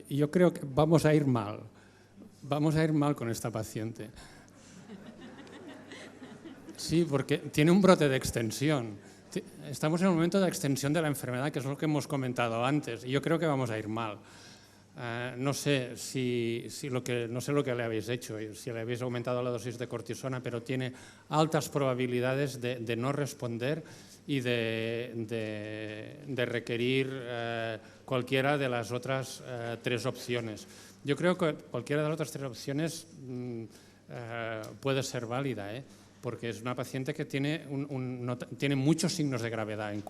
Yo creo que vamos a ir mal. Vamos a ir mal con esta paciente. Sí, porque tiene un brote de extensión. Estamos en un momento de extensión de la enfermedad, que es lo que hemos comentado antes, y yo creo que vamos a ir mal. No sé no sé lo que le habéis hecho, si le habéis aumentado la dosis de cortisona, pero tiene altas probabilidades de no responder y de requerir cualquiera de las otras 3 opciones. Yo creo que cualquiera de las otras 3 opciones puede ser válida, porque es una paciente que tiene muchos signos de gravedad en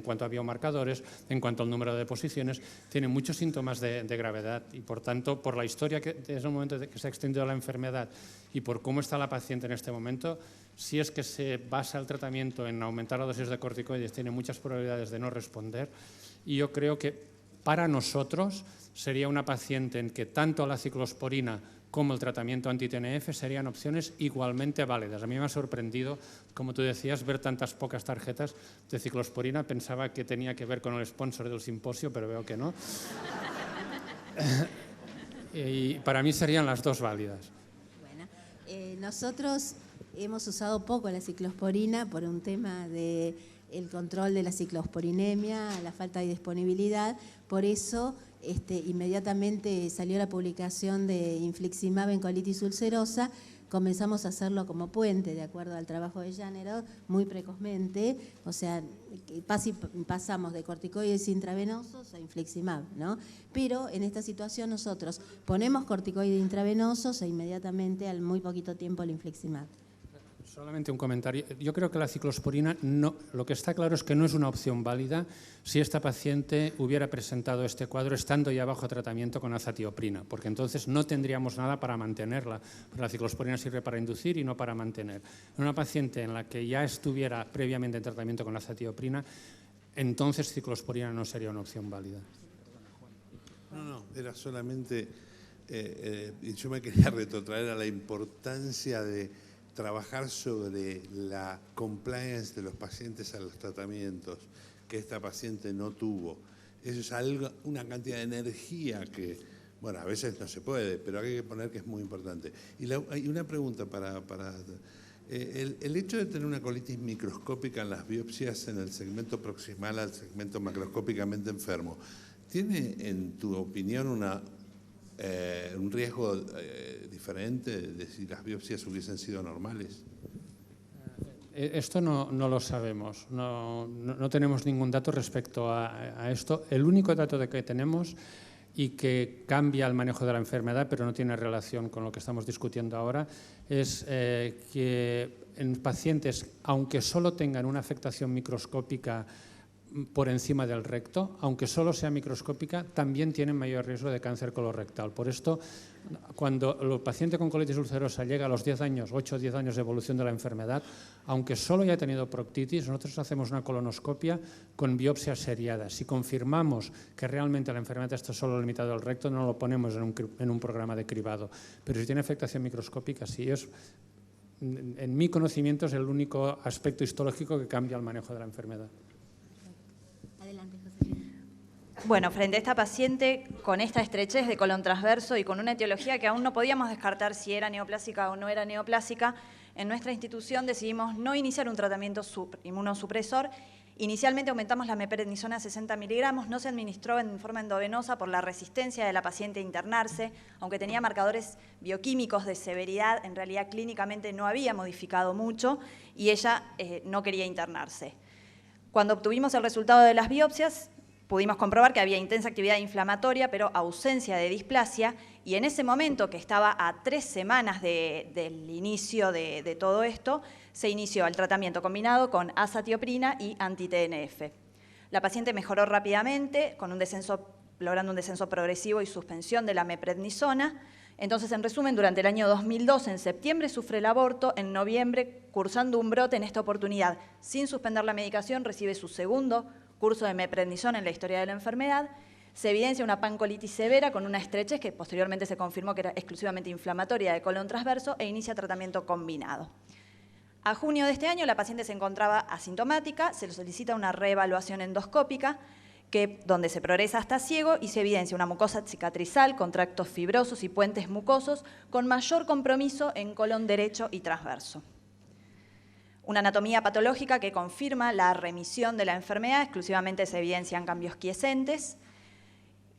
cuanto a biomarcadores, en cuanto al número de posiciones, tiene muchos síntomas de gravedad y, por tanto, por la historia que es el momento de que se ha extendido la enfermedad y por cómo está la paciente en este momento, si es que se basa el tratamiento en aumentar la dosis de corticoides, tiene muchas probabilidades de no responder, y yo creo que para nosotros sería una paciente en que tanto la ciclosporina como el tratamiento anti-TNF serían opciones igualmente válidas. A mí me ha sorprendido, como tú decías, ver tantas pocas tarjetas de ciclosporina. Pensaba que tenía que ver con el sponsor del simposio, pero veo que no. Y para mí serían las 2 válidas. Bueno, nosotros hemos usado poco la ciclosporina por un tema de el control de la ciclosporinemia, la falta de disponibilidad. Por eso inmediatamente salió la publicación de infliximab en colitis ulcerosa. Comenzamos a hacerlo como puente, de acuerdo al trabajo de Janero, muy precozmente. O sea, pasamos de corticoides intravenosos a infliximab, ¿no? Pero en esta situación nosotros ponemos corticoides intravenosos e inmediatamente al muy poquito tiempo el infliximab. Solamente un comentario. Yo creo que la ciclosporina, lo que está claro es que no es una opción válida si esta paciente hubiera presentado este cuadro estando ya bajo tratamiento con azatioprina, porque entonces no tendríamos nada para mantenerla. La ciclosporina sirve para inducir y no para mantener. En una paciente en la que ya estuviera previamente en tratamiento con azatioprina, entonces ciclosporina no sería una opción válida. No, era solamente, yo me quería retrotraer a la importancia de trabajar sobre la compliance de los pacientes a los tratamientos que esta paciente no tuvo. Eso es una cantidad de energía que, bueno, a veces no se puede, pero hay que poner que es muy importante. Y hay una pregunta para el hecho de tener una colitis microscópica en las biopsias en el segmento proximal al segmento macroscópicamente enfermo, ¿tiene, en tu opinión, un riesgo diferente de si las biopsias hubiesen sido normales? Esto no lo sabemos, no tenemos ningún dato respecto a esto. El único dato que tenemos y que cambia el manejo de la enfermedad, pero no tiene relación con lo que estamos discutiendo ahora, es que en pacientes, aunque solo tengan una afectación microscópica por encima del recto, aunque solo sea microscópica, también tienen mayor riesgo de cáncer colorectal. Por esto, cuando el paciente con colitis ulcerosa llega a los 10 años, 8 o 10 años de evolución de la enfermedad, aunque solo haya tenido proctitis, nosotros hacemos una colonoscopia con biopsia seriada. Si confirmamos que realmente la enfermedad está solo limitada al recto, no lo ponemos en un programa de cribado. Pero si tiene afectación microscópica, sí es, en mi conocimiento, es el único aspecto histológico que cambia el manejo de la enfermedad. Bueno, frente a esta paciente con esta estrechez de colon transverso y con una etiología que aún no podíamos descartar si era neoplásica o no era neoplásica, en nuestra institución decidimos no iniciar un tratamiento inmunosupresor. Inicialmente aumentamos la meprednisona a 60 miligramos, no se administró en forma endovenosa por la resistencia de la paciente a internarse, aunque tenía marcadores bioquímicos de severidad, en realidad clínicamente no había modificado mucho y ella no quería internarse. Cuando obtuvimos el resultado de las biopsias, pudimos comprobar que había intensa actividad inflamatoria, pero ausencia de displasia, y en ese momento, que estaba a 3 semanas del inicio de todo esto, se inició el tratamiento combinado con azatioprina y anti-TNF. La paciente mejoró rápidamente, logrando un descenso progresivo y suspensión de la meprednisona. Entonces, en resumen, durante el año 2002, en septiembre, sufre el aborto, en noviembre, cursando un brote, en esta oportunidad, sin suspender la medicación, recibe su segundo curso de meprednisona en la historia de la enfermedad, se evidencia una pancolitis severa con una estrechez que posteriormente se confirmó que era exclusivamente inflamatoria de colon transverso e inicia tratamiento combinado. A junio de este año la paciente se encontraba asintomática, se le solicita una reevaluación endoscópica donde se progresa hasta ciego y se evidencia una mucosa cicatrizal con tractos fibrosos y puentes mucosos con mayor compromiso en colon derecho y transverso. Una anatomía patológica que confirma la remisión de la enfermedad, exclusivamente se evidencian cambios quiescentes.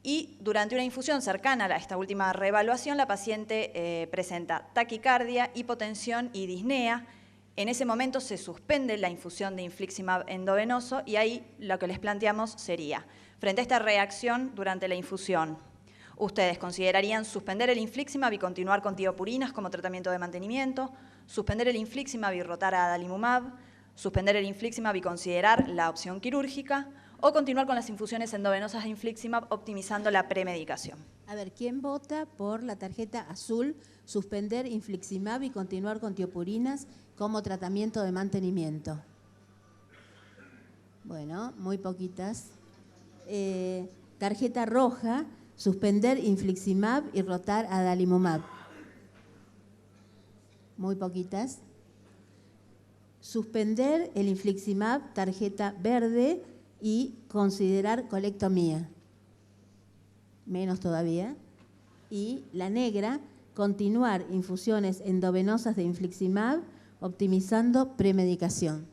Y durante una infusión cercana a esta última reevaluación, la paciente presenta taquicardia, hipotensión y disnea. En ese momento se suspende la infusión de infliximab endovenoso y ahí lo que les planteamos sería, frente a esta reacción durante la infusión, ¿ustedes considerarían suspender el infliximab y continuar con tiopurinas como tratamiento de mantenimiento? ¿Suspender el infliximab y rotar a adalimumab? ¿Suspender el infliximab y considerar la opción quirúrgica? ¿O continuar con las infusiones endovenosas de infliximab optimizando la premedicación? A ver, ¿quién vota por la tarjeta azul, suspender infliximab y continuar con tiopurinas como tratamiento de mantenimiento? Bueno, muy poquitas. Tarjeta roja, suspender infliximab y rotar a adalimumab. Muy poquitas. Suspender el infliximab, tarjeta verde, y considerar colectomía. Menos todavía. Y la negra, continuar infusiones endovenosas de infliximab, optimizando premedicación.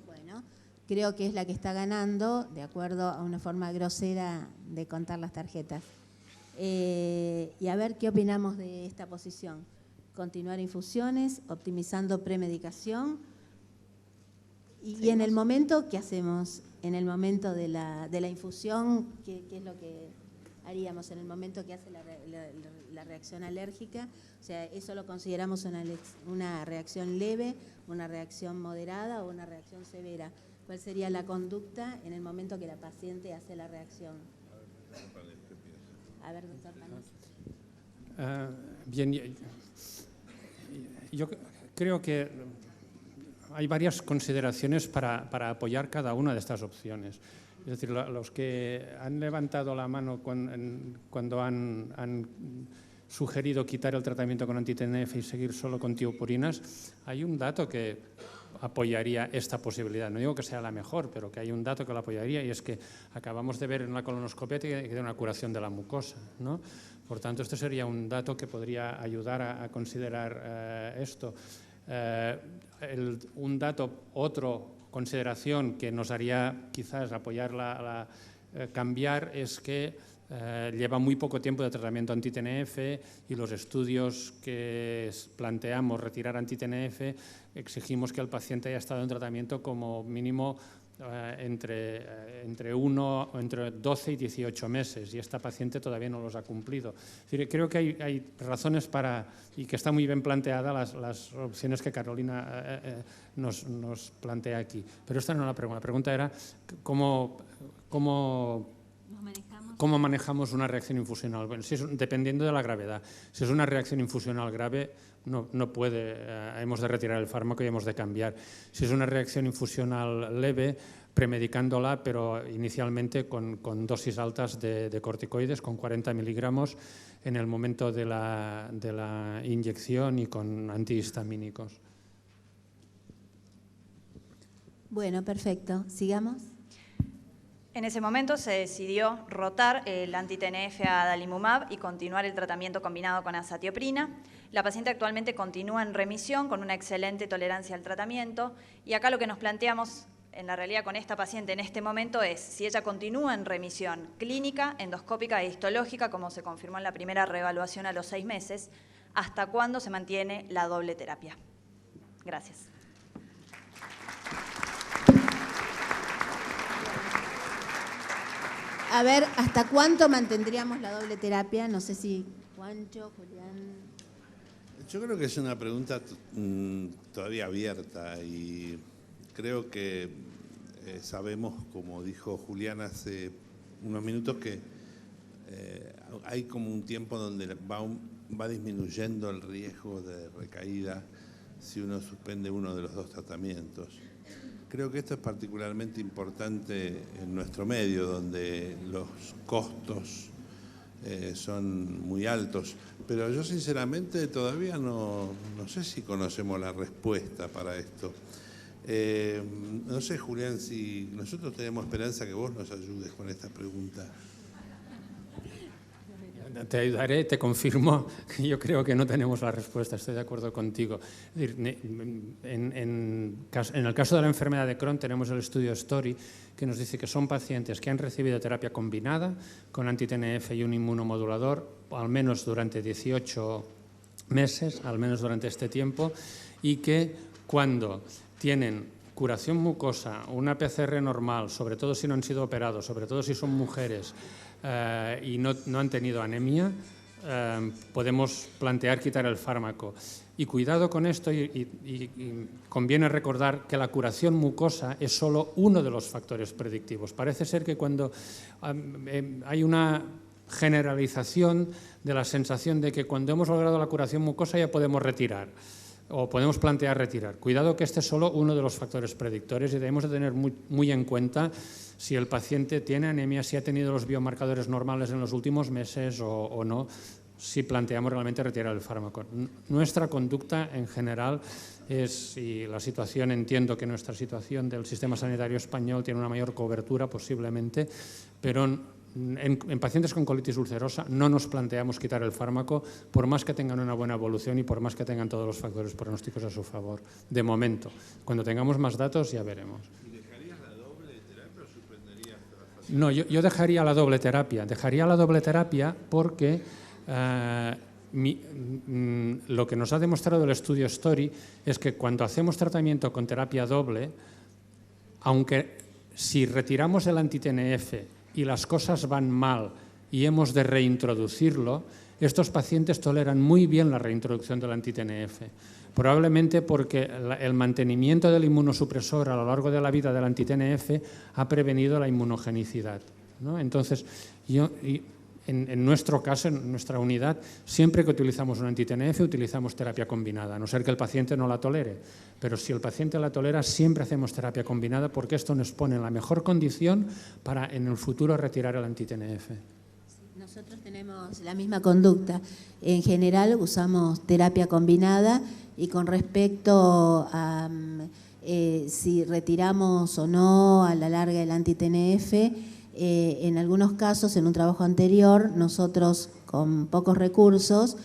Bueno, creo que es la que está ganando, de acuerdo a una forma grosera de contar las tarjetas. Y a ver qué opinamos de esta posición. Continuar infusiones, optimizando premedicación. Y en el momento, ¿qué hacemos? En el momento de la infusión, ¿qué es lo que haríamos en el momento que hace la reacción alérgica? O sea, ¿eso lo consideramos una reacción leve, una reacción moderada o una reacción severa? ¿Cuál sería la conducta en el momento que la paciente hace la reacción? A ver, doctor Panos. Bien, yo creo que hay varias consideraciones para apoyar cada una de estas opciones. Es decir, los que han levantado la mano cuando han sugerido quitar el tratamiento con anti-TNF y seguir solo con tiopurinas, hay un dato que apoyaría esta posibilidad. No digo que sea la mejor, pero que hay un dato que la apoyaría, y es que acabamos de ver en la colonoscopia que hay una curación de la mucosa, ¿no? Por tanto, este sería un dato que podría ayudar a considerar esto. Un dato, otra consideración que nos haría quizás apoyar cambiar es que lleva muy poco tiempo de tratamiento anti-TNF y los estudios que planteamos retirar anti-TNF exigimos que el paciente haya estado en tratamiento como mínimo entre 12 y 18 meses, y esta paciente todavía no los ha cumplido. Es decir, creo que hay razones y que está muy bien planteada las opciones que Carolina nos plantea aquí. Pero esta no es la pregunta. La pregunta era cómo manejamos una reacción infusional. Bueno, dependiendo de la gravedad. Si es una reacción infusional grave, no puede, hemos de retirar el fármaco y hemos de cambiar. Si es una reacción infusional leve, premedicándola, pero inicialmente con dosis altas de corticoides, con 40 miligramos en el momento de la inyección y con antihistamínicos. Bueno, perfecto. ¿Sigamos? En ese momento se decidió rotar el anti-TNF a adalimumab y continuar el tratamiento combinado con azatioprina. La paciente actualmente continúa en remisión con una excelente tolerancia al tratamiento, y acá lo que nos planteamos en la realidad con esta paciente en este momento es si ella continúa en remisión clínica, endoscópica e histológica, como se confirmó en la primera reevaluación a los 6 meses, hasta cuándo se mantiene la doble terapia. Gracias. A ver, ¿hasta cuánto mantendríamos la doble terapia? No sé si Juancho, Julián. Yo creo que es una pregunta todavía abierta, y creo que sabemos, como dijo Julián hace unos minutos, que hay como un tiempo donde va disminuyendo el riesgo de recaída si uno suspende uno de los dos tratamientos. Creo que esto es particularmente importante en nuestro medio, donde los costos son muy altos. Pero yo sinceramente todavía no sé si conocemos la respuesta para esto. No sé, Julián, si nosotros tenemos esperanza que vos nos ayudes con esta pregunta. Te ayudaré, te confirmo que yo creo que no tenemos la respuesta, estoy de acuerdo contigo. En el caso de la enfermedad de Crohn tenemos el estudio STORY que nos dice que son pacientes que han recibido terapia combinada con anti-TNF y un inmunomodulador, al menos durante 18 meses, al menos durante este tiempo, y que cuando tienen curación mucosa, una PCR normal, sobre todo si no han sido operados, sobre todo si son mujeres, y no han tenido anemia, podemos plantear quitar el fármaco. Y cuidado con esto, y conviene recordar que la curación mucosa es solo uno de los factores predictivos. Parece ser que cuando hay una generalización de la sensación de que cuando hemos logrado la curación mucosa ya podemos retirar, o podemos plantear retirar. Cuidado que este es solo uno de los factores predictores y debemos de tener muy en cuenta si el paciente tiene anemia, si ha tenido los biomarcadores normales en los últimos meses o no, si planteamos realmente retirar el fármaco. Nuestra conducta en general es, y la situación, entiendo que nuestra situación del sistema sanitario español tiene una mayor cobertura posiblemente, pero en pacientes con colitis ulcerosa no nos planteamos quitar el fármaco por más que tengan una buena evolución y por más que tengan todos los factores pronósticos a su favor. De momento, cuando tengamos más datos ya veremos. ¿Y dejarías la doble terapia o suspenderías la fase? No, yo dejaría la doble terapia. Dejaría la doble terapia porque lo que nos ha demostrado el estudio STORY es que cuando hacemos tratamiento con terapia doble, aunque si retiramos el anti-TNF y las cosas van mal y hemos de reintroducirlo, estos pacientes toleran muy bien la reintroducción del anti-TNF. Probablemente porque el mantenimiento del inmunosupresor a lo largo de la vida del anti-TNF ha prevenido la inmunogenicidad, ¿no? Entonces, en nuestro caso, en nuestra unidad, siempre que utilizamos un anti-TNF utilizamos terapia combinada, a no ser que el paciente no la tolere. Pero si el paciente la tolera, siempre hacemos terapia combinada porque esto nos pone en la mejor condición para en el futuro retirar el anti-TNF. Nosotros tenemos la misma conducta. En general usamos terapia combinada y con respecto a si retiramos o no a la larga el anti-TNF, en algunos casos, en un trabajo anterior, nosotros con pocos recursos,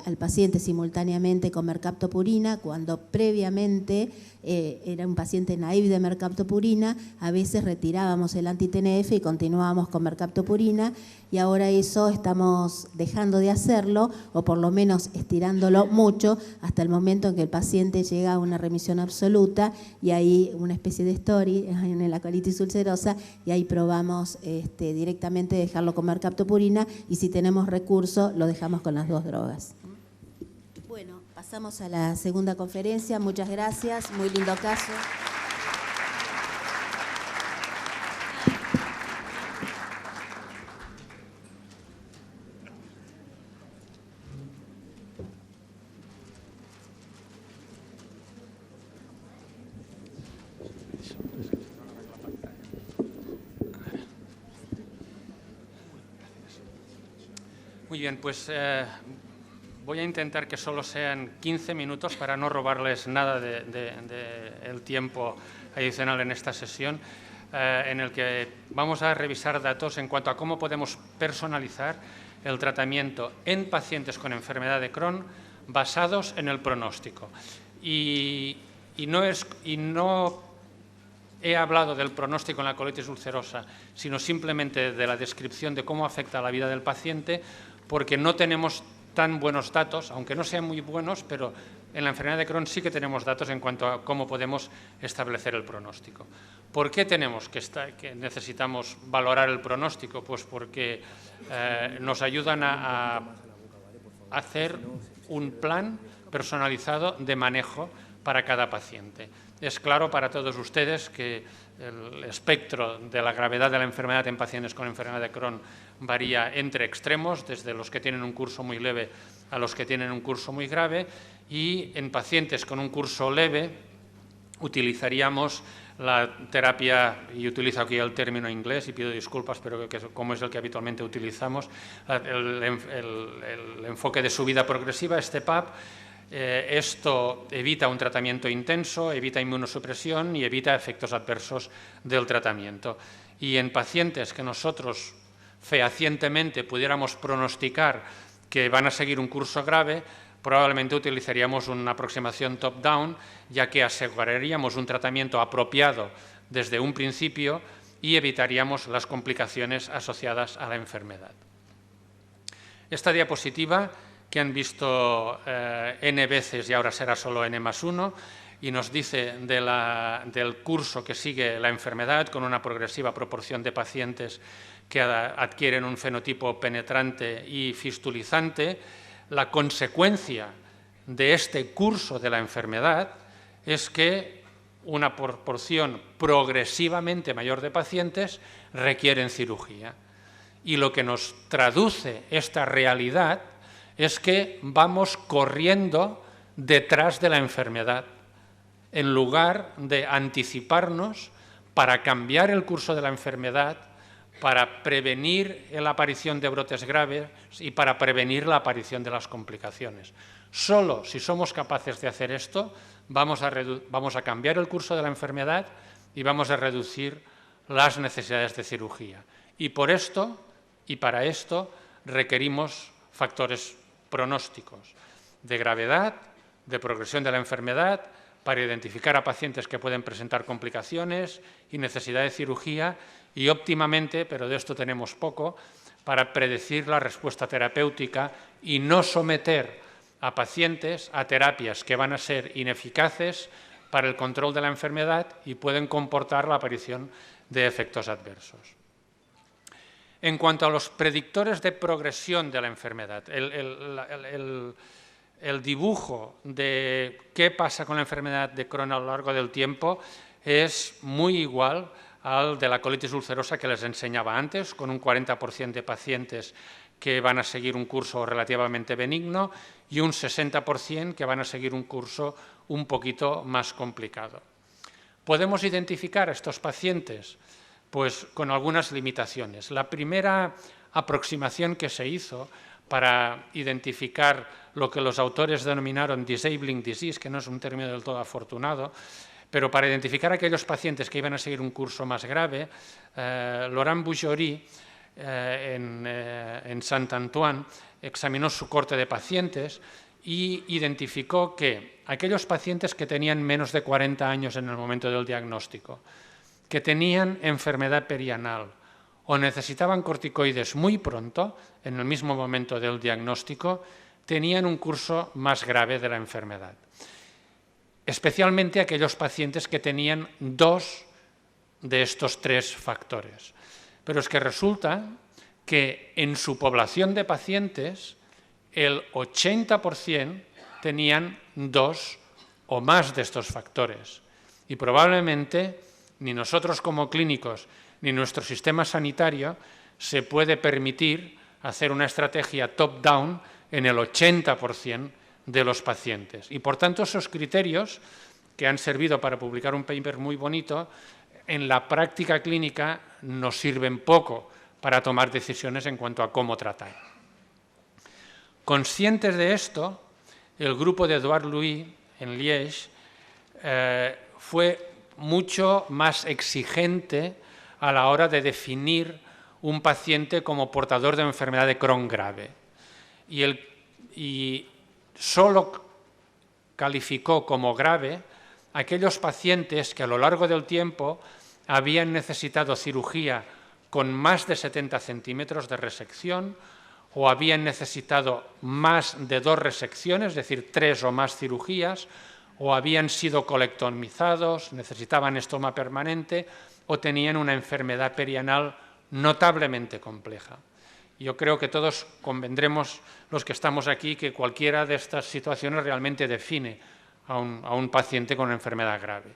al paciente simultáneamente con mercaptopurina, cuando previamente era un paciente naive de mercaptopurina, a veces retirábamos el anti-TNF y continuábamos con mercaptopurina, y ahora eso estamos dejando de hacerlo, o por lo menos estirándolo mucho, hasta el momento en que el paciente llega a una remisión absoluta, y ahí una especie de STORY en la colitis ulcerosa, y ahí probamos directamente dejarlo con mercaptopurina, y si tenemos recurso lo dejamos con las dos drogas. Bueno, pasamos a la segunda conferencia. Muchas gracias, muy lindo caso. Muy bien, pues voy a intentar que solo sean 15 minutos para no robarles nada del tiempo adicional en esta sesión, en el que vamos a revisar datos en cuanto a cómo podemos personalizar el tratamiento en pacientes con enfermedad de Crohn basados en el pronóstico. Y no he hablado del pronóstico en la colitis ulcerosa, sino simplemente de la descripción de cómo afecta a la vida del paciente, porque no tenemos tan buenos datos, aunque no sean muy buenos, pero en la enfermedad de Crohn sí que tenemos datos en cuanto a cómo podemos establecer el pronóstico. ¿Por qué que necesitamos valorar el pronóstico? Pues porque nos ayudan a hacer un plan personalizado de manejo para cada paciente. Es claro para todos ustedes que el espectro de la gravedad de la enfermedad en pacientes con enfermedad de Crohn varía entre extremos, desde los que tienen un curso muy leve a los que tienen un curso muy grave, y en pacientes con un curso leve utilizaríamos la terapia, y utilizo aquí el término inglés y pido disculpas, pero que como es el que habitualmente utilizamos, el enfoque de subida progresiva, STEP UP, Esto evita un tratamiento intenso, evita inmunosupresión y evita efectos adversos del tratamiento. Y en pacientes que nosotros fehacientemente pudiéramos pronosticar que van a seguir un curso grave, probablemente utilizaríamos una aproximación top-down, ya que aseguraríamos un tratamiento apropiado desde un principio y evitaríamos las complicaciones asociadas a la enfermedad. Esta diapositiva, que han visto n veces y ahora será solo n+1, y nos dice del curso que sigue la enfermedad con una progresiva proporción de pacientes que adquieren un fenotipo penetrante y fistulizante. La consecuencia de este curso de la enfermedad es que una proporción progresivamente mayor de pacientes requieren cirugía. Y lo que nos traduce esta realidad es que vamos corriendo detrás de la enfermedad, en lugar de anticiparnos para cambiar el curso de la enfermedad, para prevenir la aparición de brotes graves y para prevenir la aparición de las complicaciones. Solo si somos capaces de hacer esto, vamos a cambiar el curso de la enfermedad y vamos a reducir las necesidades de cirugía. Y por esto, y para esto, requerimos factores pronósticos de gravedad, de progresión de la enfermedad, para identificar a pacientes que pueden presentar complicaciones y necesidad de cirugía, y óptimamente, pero de esto tenemos poco, para predecir la respuesta terapéutica y no someter a pacientes a terapias que van a ser ineficaces para el control de la enfermedad y pueden comportar la aparición de efectos adversos. En cuanto a los predictores de progresión de la enfermedad, el dibujo de qué pasa con la enfermedad de Crohn a lo largo del tiempo es muy igual al de la colitis ulcerosa que les enseñaba antes, con un 40% de pacientes que van a seguir un curso relativamente benigno y un 60% que van a seguir un curso un poquito más complicado. ¿Podemos identificar a estos pacientes? Pues con algunas limitaciones. La primera aproximación que se hizo para identificar lo que los autores denominaron disabling disease, que no es un término del todo afortunado, pero para identificar a aquellos pacientes que iban a seguir un curso más grave, Laurent Boujory en Saint-Antoine examinó su corte de pacientes y identificó que aquellos pacientes que tenían menos de 40 años en el momento del diagnóstico, que tenían enfermedad perianal o necesitaban corticoides muy pronto, en el mismo momento del diagnóstico, tenían un curso más grave de la enfermedad. Especialmente aquellos pacientes que tenían 2 de estos 3 factores. Pero es que resulta que en su población de pacientes el 80% tenían 2 o más de estos factores. Y probablemente ni nosotros como clínicos ni nuestro sistema sanitario se puede permitir hacer una estrategia top-down en el 80% de los pacientes. Y por tanto esos criterios que han servido para publicar un paper muy bonito, en la práctica clínica nos sirven poco para tomar decisiones en cuanto a cómo tratar. Conscientes de esto, el grupo de Edouard Louis en Liège fue mucho más exigente a la hora de definir un paciente como portador de enfermedad de Crohn grave. Y solo calificó como grave aquellos pacientes que a lo largo del tiempo habían necesitado cirugía con más de 70 centímetros de resección o habían necesitado más de 2 resecciones, es decir, 3 o más cirugías, o habían sido colectomizados, necesitaban estoma permanente o tenían una enfermedad perianal notablemente compleja. Yo creo que todos convendremos, los que estamos aquí, que cualquiera de estas situaciones realmente define a un paciente con una enfermedad grave.